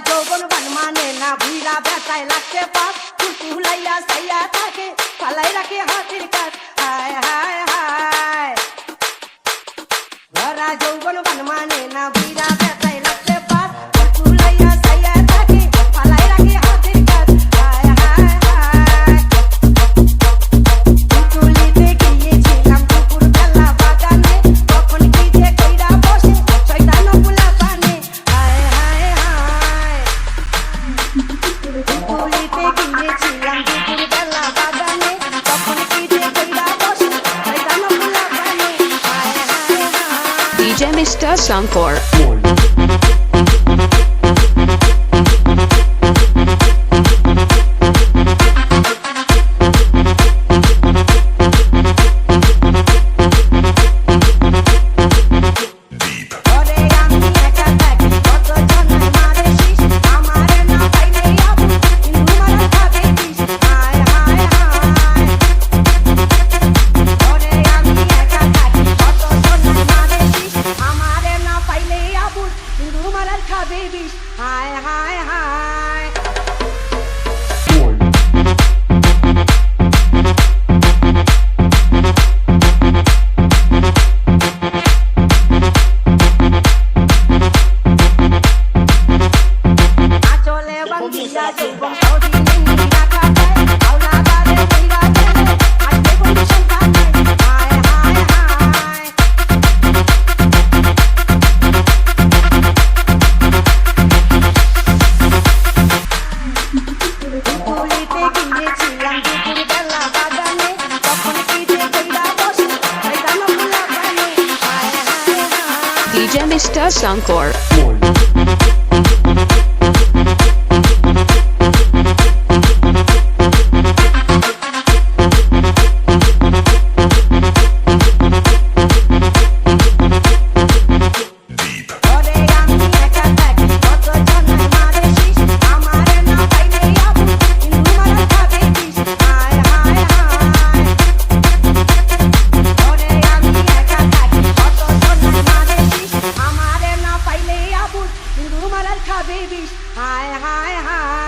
যৌবন বান মানে না ভিড়া ব্যথায় লাগছে পাপ কুকুলাইয়া সাইয়া থাকে পালাই রাখে হাতির কাজ হায় হায় হায় ভরা যৌবন বান মানে না ভিড়া ব্যথায় লাগছে পাপ কুকুলাইয়া সাইয়া থাকে পালাই রাখে হাতির কাজ হায় হায় হায় কুকুলিতে গিয়েছিলাম কুকুর বেলা বাগানে তখন কি যে কইরা বসে শয়তান বুলা পানে হায় হায় হায় কুকুলিতে গিয়েছিলাম কুকুর বেলা বাগানে তখন কি যে কইরা বসে শয়তান বুলা পানে হায় হায় হায় DJ Mr. Shankar. ওরে আমি একা থাকি কত জন মারে শীষ আমারে না পাইলে আপু কিন্তু মারা খাবে বিষ হায় হায় হায় ওরে আমি একা থাকি কত জন মারে শীষ আমারে না পাইলে আপু কিন্তু মারা খাবে বিষ হায় হায় হায় আচলে বান্ধিয়া যৌবন সৌদিনে রাখা যায় আওলাদারে কইরা দেয় আজকে কোন সন্তান নাই হায় হায় হায় কুকুলিতে গিয়েছিলাম দুপুর বেলা বাগানে তখন কি যে কইরা বসে শয়তান বুলা পানে হায় হায় হায় DJ Mr. Shankar. ওরে আমি একা থাকি কত জন মারে শীষ আমারে না পাইলে আপু কিন্তু মারা খাবে বিষ হায় হায় হায় ওরে আমি একা থাকি কত জন মারে শীষ আমারে না পাইলে আপু কিন্তু মারা খাবে বিষ হায় হায় হায়